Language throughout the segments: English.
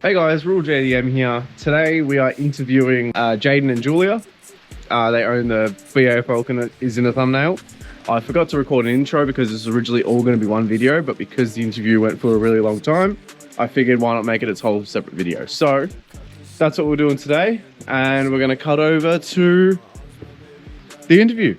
Hey guys, Real JDM here. Today we are interviewing Jaden and Julia. They own the BA Falcon that is in the thumbnail. I forgot to record an intro because this was originally all going to be one video, but because the interview went for a really long time, I figured why not make it its whole separate video. So that's what we're doing today, and we're going to cut over to the interview.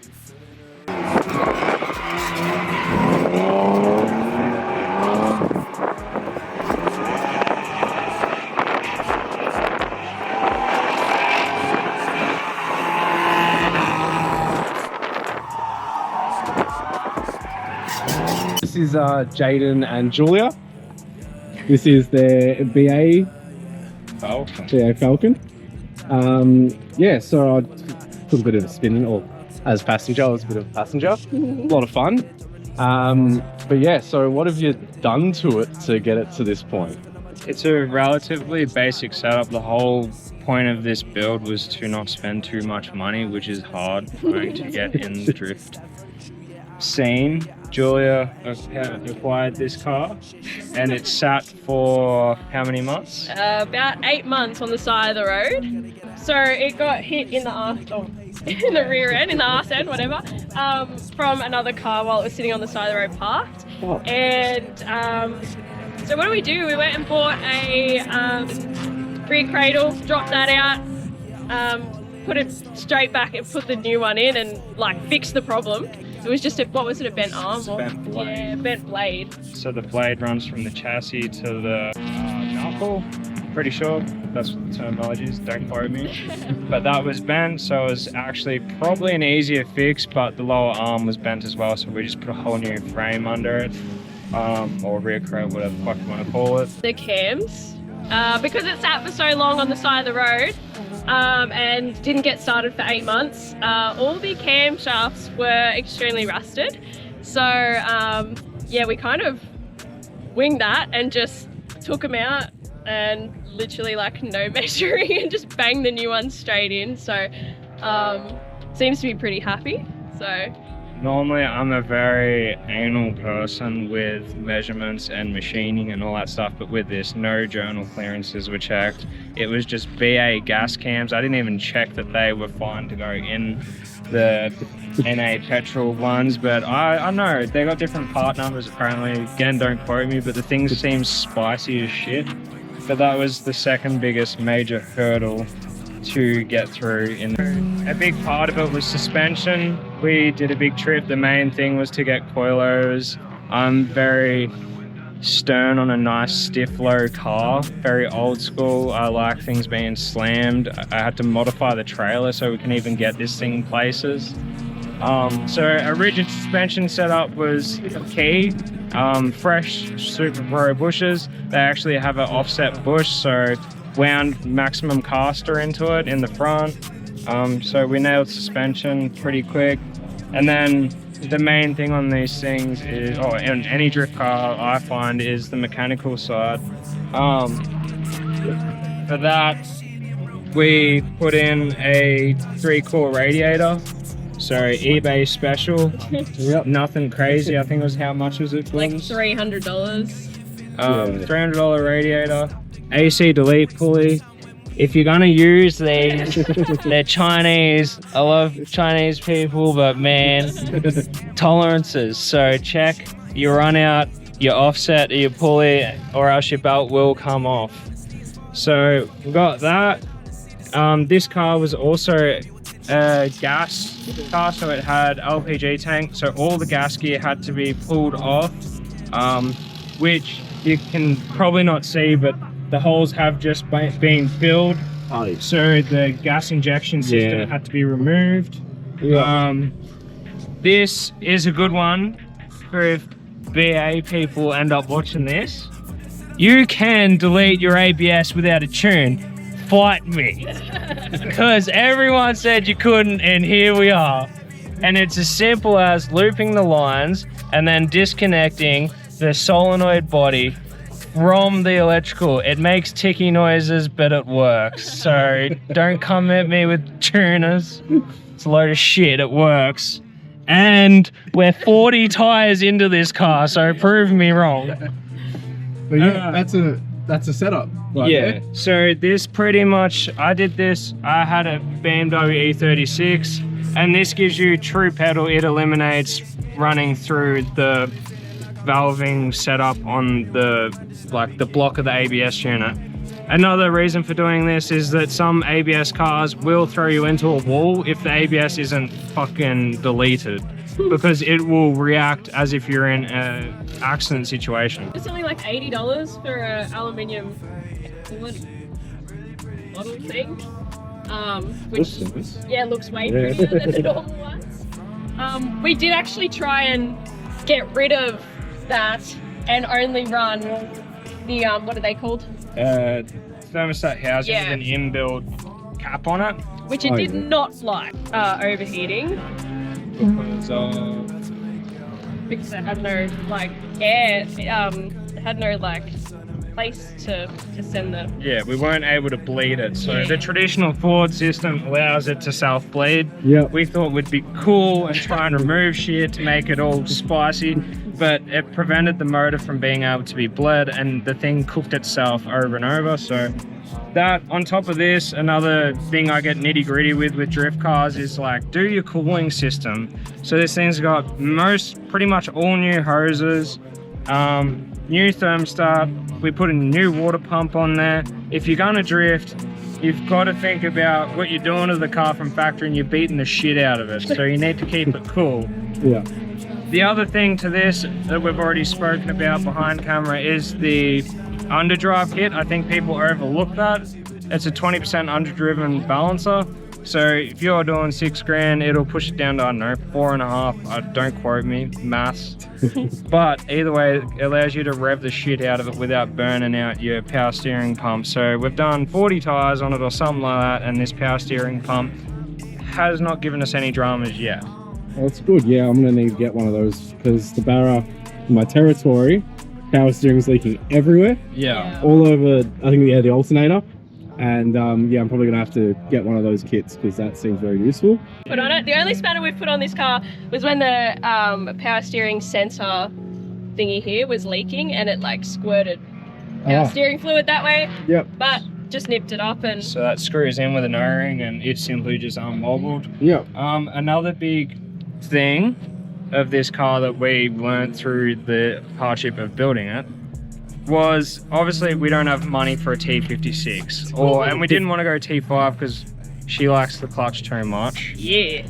This is Jaden and Julia. This is their BA Falcon. Yeah, so I took a bit of a spin, or as passenger, I was a bit of a passenger. A lot of fun. But yeah, so what have you done to it to get it to this point? It's a relatively basic setup. The whole point of this build was to not spend too much money, which is hard going to get in the drift scene. Julia acquired this car and it sat for how many months? About 8 months on the side of the road. So it got hit in the in the rear end, in the arse end, whatever, from another car while it was sitting on the side of the road parked. Oh. And so what do? We went and bought a rear cradle, dropped that out, put it straight back and put the new one in and like fixed the problem. It was just a bent arm? Bent blade. Yeah, bent blade. So the blade runs from the chassis to the knuckle. Pretty sure that's what the terminology is, don't quote me. But that was bent, so it was actually probably an easier fix, but the lower arm was bent as well, so we just put a whole new frame under it, or rear cradle, whatever the fuck you want to call it. The cams, because it sat for so long on the side of the road, and didn't get started for 8 months, all the camshafts were extremely rusted. So yeah, we kind of winged that and just took them out and literally like no measuring and just banged the new ones straight in. So seems to be pretty happy. So normally I'm a very anal person with measurements and machining and all that stuff, but with this, no journal clearances were checked. It was just BA gas cams. I didn't even check that they were fine to go in the NA petrol ones, but I know they got different part numbers apparently. Again, don't quote me, but the things seem spicy as shit. But that was the second biggest major hurdle to get through. A big part of it was suspension. We did a big trip. The main thing was to get coilovers. I'm very stern on a nice stiff low car, very old school. I like things being slammed. I had to modify the trailer so we can even get this thing in places. So a rigid suspension setup was key. Fresh Super Pro bushes. They actually have an offset bush, so wound maximum caster into it in the front. So we nailed suspension pretty quick. And then the main thing on these things is, in any drift car I find, is the mechanical side. For that, we put in a 3-core radiator. So eBay special. Yep. Nothing crazy. I think it was, how much was it? Like $300. $300 radiator. AC delete pulley. If you're gonna use these, they're Chinese. I love Chinese people, but man, tolerances. So check your run out, your offset, your pulley, or else your belt will come off. So we got that. This car was also a gas car, so it had LPG tank, so all the gas gear had to be pulled off, which you can probably not see, but the holes have just been filled. So the gas injection system had to be removed. This is a good one for if BA people end up watching this. You can delete your ABS without a tune. Fight me, because everyone said you couldn't, and here we are. And it's as simple as looping the lines and then disconnecting the solenoid body from the electrical. It makes ticky noises, but it works. So don't come at me with tuners. It's a load of shit. It works. And we're 40 tires into this car, so prove me wrong. But yeah, that's that's a setup. Right Yeah, there. so this pretty much, I did this, I had a BMW E36, and this gives you true pedal. It eliminates running through the valving setup on the block of the ABS unit. Another reason for doing this is that some ABS cars will throw you into a wall if the ABS isn't fucking deleted, because it will react as if you're in an accident situation. It's only like $80 for an aluminium bottle thing, which yeah, looks way prettier than the normal ones. We did actually try and get rid of that and only run the what are they called? Thermostat housing with an inbuilt cap on it, Which it did not like overheating because it had no like air. It had no like place to send the. Yeah, we weren't able to bleed it. So the traditional Ford system allows it to self-bleed. Yeah. We thought we'd be cool and try and remove shit to make it all spicy, but it prevented the motor from being able to be bled, and the thing cooked itself over and over. So that, on top of this, another thing I get nitty gritty with drift cars is like, do your cooling system. So this thing's got pretty much all new hoses, new thermostat. We put a new water pump on there. If you're gonna drift, you've got to think about what you're doing to the car from factory, and you're beating the shit out of it. So you need to keep it cool. Yeah. The other thing to this that we've already spoken about behind camera is the underdrive kit. I think people overlook that. It's a 20% underdriven balancer. So if you're doing $6,000, it'll push it down to, I don't know, 4.5. Don't quote me, maths. But either way, it allows you to rev the shit out of it without burning out your power steering pump. So we've done 40 tires on it or something like that, and this power steering pump has not given us any dramas yet. That's good. Yeah, I'm gonna need to get one of those because the Barra in my territory, power steering's leaking everywhere. Yeah. All over, I think, yeah, the alternator. And yeah, I'm probably gonna have to get one of those kits because that seems very useful. Put on it. The only spanner we've put on this car was when the power steering sensor thingy here was leaking and it like squirted power steering fluid that way. Yep. But just nipped it up and. So that screws in with an O-ring and it's simply just unwobbled. Yep. Another big thing of this car that we learned through the hardship of building it was, obviously we don't have money for a T56, and we didn't want to go T5 because she likes the clutch too much. Yeah.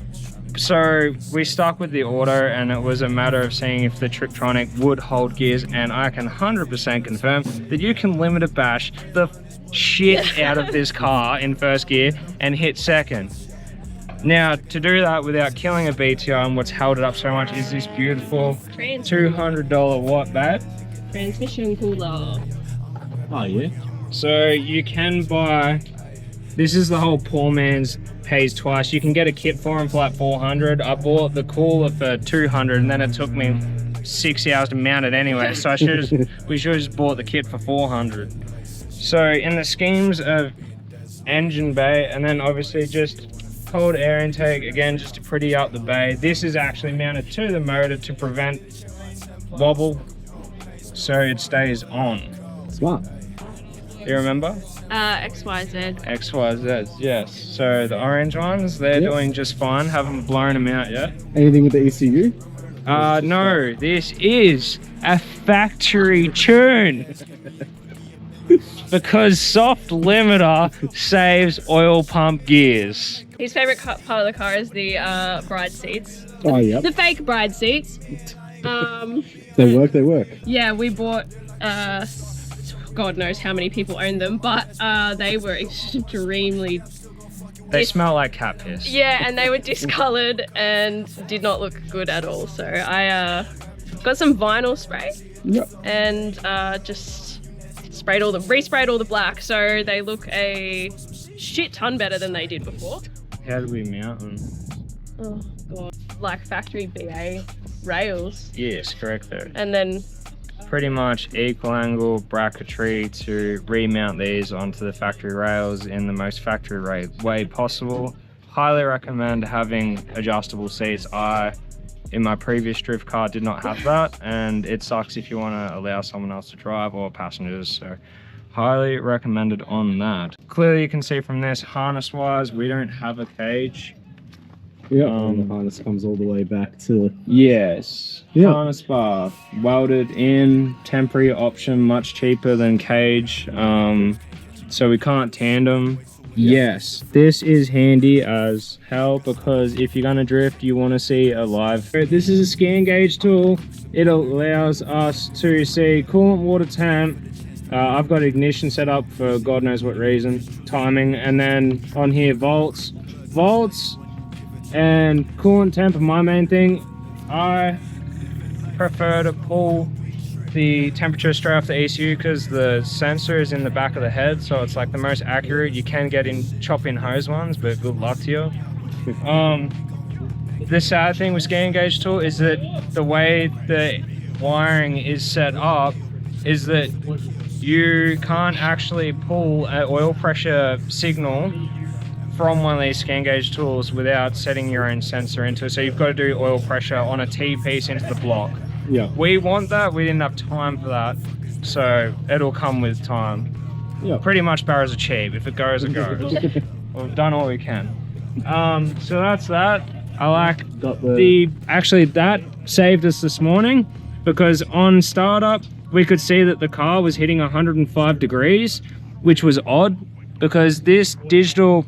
So we stuck with the auto, and it was a matter of seeing if the Triptronic would hold gears, and I can 100% confirm that you can limiter bash the shit out of this car in first gear and hit second. Now, to do that without killing a BTR, and what's held it up so much is this beautiful $200 watt bat. Transmission cooler. Oh yeah. So you can buy, this is the whole poor man's pays twice. You can get a kit for him for like 400. I bought the cooler for 200, and then it took me 6 hours to mount it anyway. So we should have just bought the kit for 400. So in the schemes of engine bay, and then obviously just cold air intake, again, just to pretty up the bay. This is actually mounted to the motor to prevent wobble, so it stays on. Smart. You remember? XYZ. XYZ, yes. So the orange ones, they're doing just fine. Haven't blown them out yet. Anything with the ECU? No, this is a factory tune. Because soft limiter saves oil pump gears. His favourite part of the car is the bride seats. Oh yeah. The fake bride seats. They work. They work. Yeah, we bought, God knows how many people own them, but they were extremely... They smell like cat piss. Yeah, and they were discoloured and did not look good at all. So I got some vinyl spray and just resprayed all the black, so they look a shit ton better than they did before. How do we mount them? Oh god, like factory BA rails. Yes, correct there. And then pretty much equal angle bracketry to remount these onto the factory rails in the most factory way possible. Highly recommend having adjustable seats. In my previous drift car, did not have that, and it sucks if you want to allow someone else to drive or passengers. So highly recommended on that. Clearly you can see from this, harness wise, we don't have a cage. Yeah, and the harness comes all the way back to... Yes. Yeah. Harness bar, welded in, temporary option, much cheaper than cage. So we can't tandem. Yes, this is handy as hell because if you're gonna drift, you want to see a live. This is a scan gauge tool. It allows us to see coolant water temp. I've got ignition set up for God knows what reason, timing, and then on here volts, and coolant temp are my main thing. I prefer to pull the temperature straight off the ECU because the sensor is in the back of the head, so it's like the most accurate. You can get in chop-in hose ones, but good luck to you. The sad thing with scan gauge tool is that the way the wiring is set up is that you can't actually pull an oil pressure signal from one of these scan gauge tools without setting your own sensor into it. So you've got to do oil pressure on a T-piece into the block. Yeah. We want that, we didn't have time for that, so it'll come with time. Yeah. Pretty much barrels are cheap. If it goes, it goes. We've done all we can. So that's that. I like actually that saved us this morning because on startup we could see that the car was hitting 105 degrees, which was odd because this digital,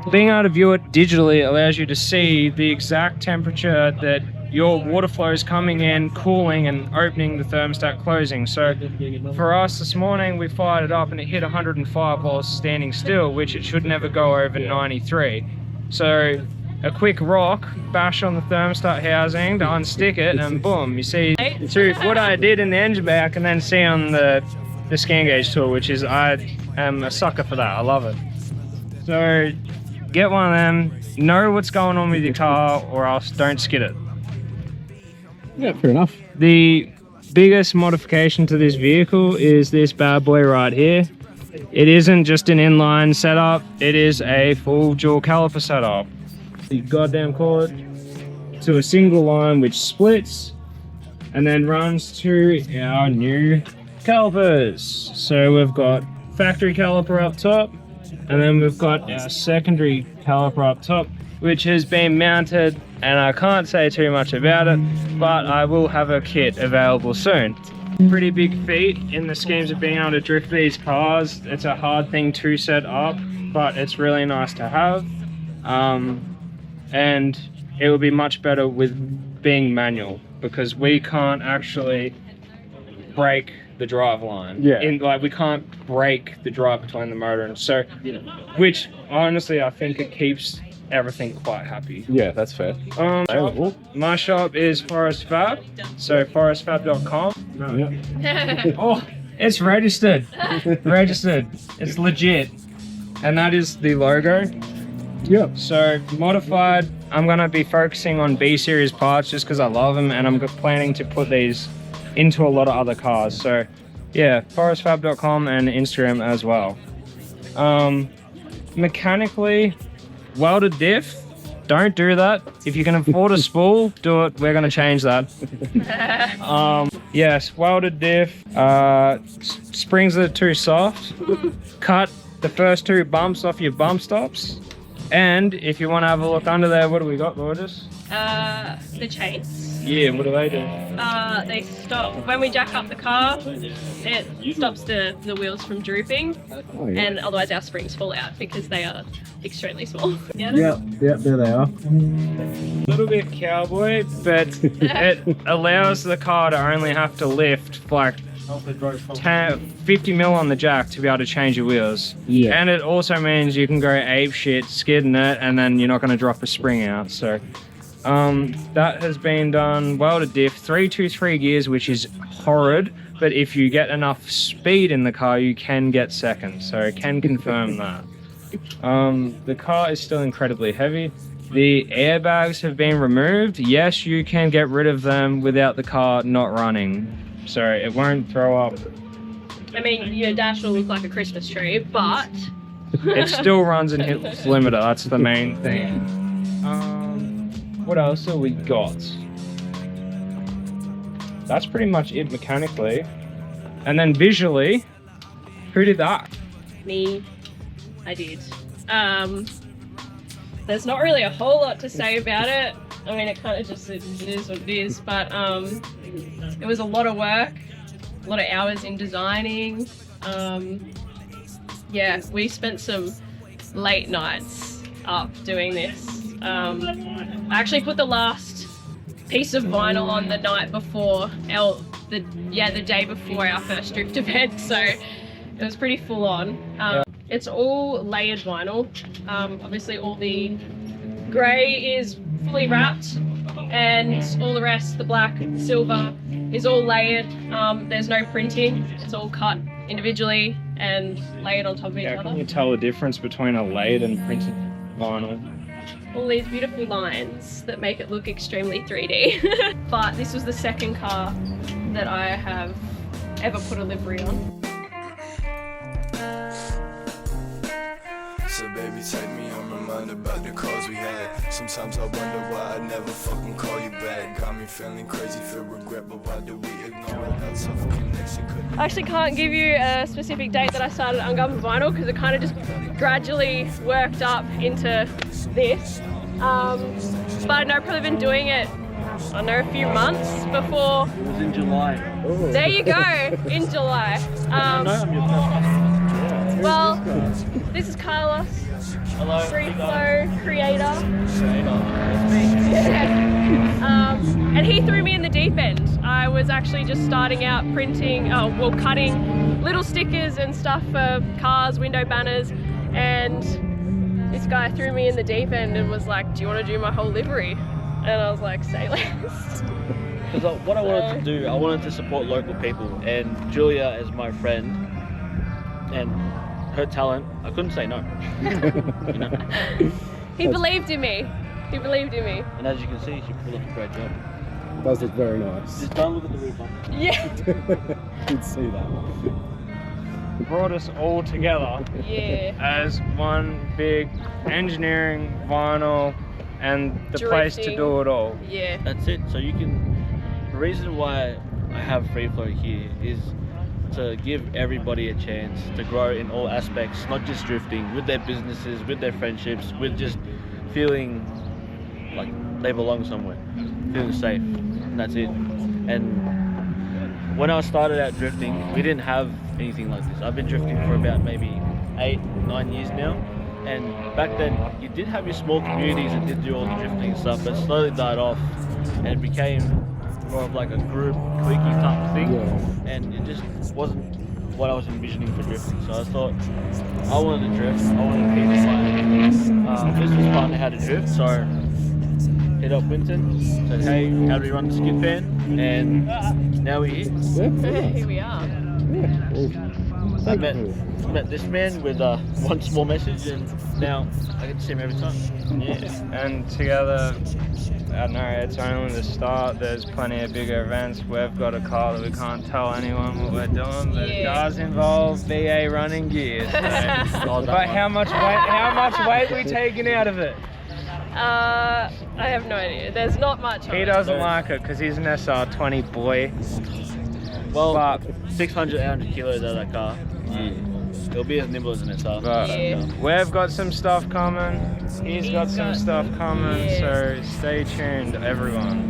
being able to view it digitally allows you to see the exact temperature that your water flow is coming in, cooling and opening the thermostat closing. So for us this morning, we fired it up and it hit 105 while standing still, which it should never go over 93. So a quick rock, bash on the thermostat housing to unstick it, and boom, you see what I did in the engine bay, I can then see on the scan gauge tool, which is, I am a sucker for that, I love it. So get one of them, know what's going on with your car, or else don't skid it. Yeah, fair enough. The biggest modification to this vehicle is this bad boy right here. It isn't just an inline setup, it is a full dual caliper setup. You goddamn call it to a single line which splits and then runs to our new calipers. So we've got factory caliper up top, and then we've got our secondary caliper up top, which has been mounted, and I can't say too much about it, but I will have a kit available soon. Pretty big feat in the schemes of being able to drift these cars. It's a hard thing to set up, but it's really nice to have. And it will be much better with being manual because we can't actually break the drive line. Yeah. Like we can't break the drive between the motor and so, which honestly I think it keeps everything quite happy. Yeah, that's fair. My shop is Forrest Fab, so forrestfab.com. Yeah. Oh, it's registered. Registered. It's legit. And that is the logo. Yeah. So modified, I'm gonna be focusing on B series parts just because I love them, and I'm planning to put these into a lot of other cars. So yeah, forrestfab.com and Instagram as well. Mechanically, welded diff, don't do that. If you can afford a spool, do it. We're gonna change that. Yes, welded diff, springs are too soft. Cut the first two bumps off your bump stops. And if you want to have a look under there, what do we got, gorgeous? The chains. Yeah, what do they do? They stop when we jack up the car. It stops the wheels from drooping, Oh, yeah. and otherwise our springs fall out because they are extremely small. Yeah, there they are. A little bit cowboy, but it allows the car to only have to lift like 50 mil on the jack to be able to change your wheels. Yeah. And it also means you can go ape shit, skidding it, and then you're not going to drop a spring out. So that has been done. Welded diff, 323 gears, which is horrid, but if you get enough speed in the car, you can get second. So I can confirm that. The car is still incredibly heavy. The airbags have been removed. Yes, you can get rid of them without the car not running. So it won't throw up. I mean, your dash will look like a Christmas tree, but It still runs and hits limiter. That's the main thing. What else have we got? That's pretty much it mechanically. And then visually, Who did that? Me, I did. There's not really a whole lot to say about it. I mean, it kind of just it is what it is, but it was a lot of work, a lot of hours in designing. Yeah, we spent some late nights up doing this. I actually put the last piece of vinyl on the night before the day before our first drift event, so it was pretty full on. It's all layered vinyl. Obviously all the grey is fully wrapped and all the rest, the black, the silver, is all layered. There's no printing, it's all cut individually and layered on top of each How other. can you tell the difference between a layered and printed vinyl? All these beautiful lines that make it look extremely 3D. But this was the second car that I have ever put a livery on. So baby, take me on remind about the calls we had. Sometimes I wonder why I never fucking call you back. Got me feeling crazy, feel regret, but why do we ignore it? That's tough connection. I actually can't give you a specific date that I started Ungoverned Vinyl because it kind of just gradually worked up into this. But I know I've probably been doing it, I don't know, a few months before. It was in July. There you go, in July. Well, this is Carlos, Free Flow creator. And he threw me in the deep end. I was actually just starting out printing, cutting little stickers and stuff for cars, window banners, and this guy threw me in the deep end and was like, do you want to do my whole livery? And I was like, say less. Because what I wanted to do, I wanted to support local people, and Julia is my friend, and her talent, I couldn't say no. You know? He believed in me. He believed in me. And as you can see, she pulled off a great job. It does look very nice. Just don't look at the roof bumper. Yeah. Did see that. Brought us all together Yeah. as one big engineering, vinyl, and the place to Drifting. do it all. Yeah. That's it. So you can, the reason why I have Free Flow here is to give everybody a chance to grow in all aspects, not just drifting, with their businesses, with their friendships, with just feeling like they belong somewhere, feeling safe, and that's it. And when I started out drifting, we didn't have anything like this. I've been drifting for about maybe 8-9 years now, and back then you did have your small communities that did do all the drifting and stuff, but it slowly died off and it became more of like a group, cliquey type thing, and it just wasn't what I was envisioning for drifting. So I thought I wanted to drift, I wanted to teach my business partner how to drift, so hit up Winton, said hey, how do we run the skid pan, and now we're here. Here we are. I met this man with one small message, and now I get to see him every time. Yeah, and together, I don't know, it's only the start. There's plenty of bigger events. We've got a car that we can't tell anyone what we're doing, but it does involve BA running gear. So. But how much weight are we taking out of it? I have no idea. There's not much. He doesn't like it because he's an SR20 boy. Well, But 600, 800 kilos out of that car. It'll be as nimble as an SR. But we've got some stuff coming. He's got some stuff coming. So stay tuned, everyone.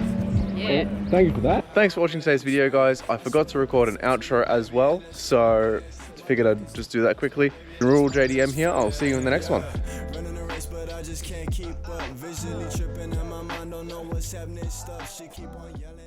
Yeah. Thank you for that. Thanks for watching today's video, guys. I forgot to record an outro as well, so figured I'd just do that quickly. Rural JDM here. I'll see you in the next one. Running a race, but I just can't keep up. Visually tripping in my mind, don't know what's happening. Stuff, she keep on yelling.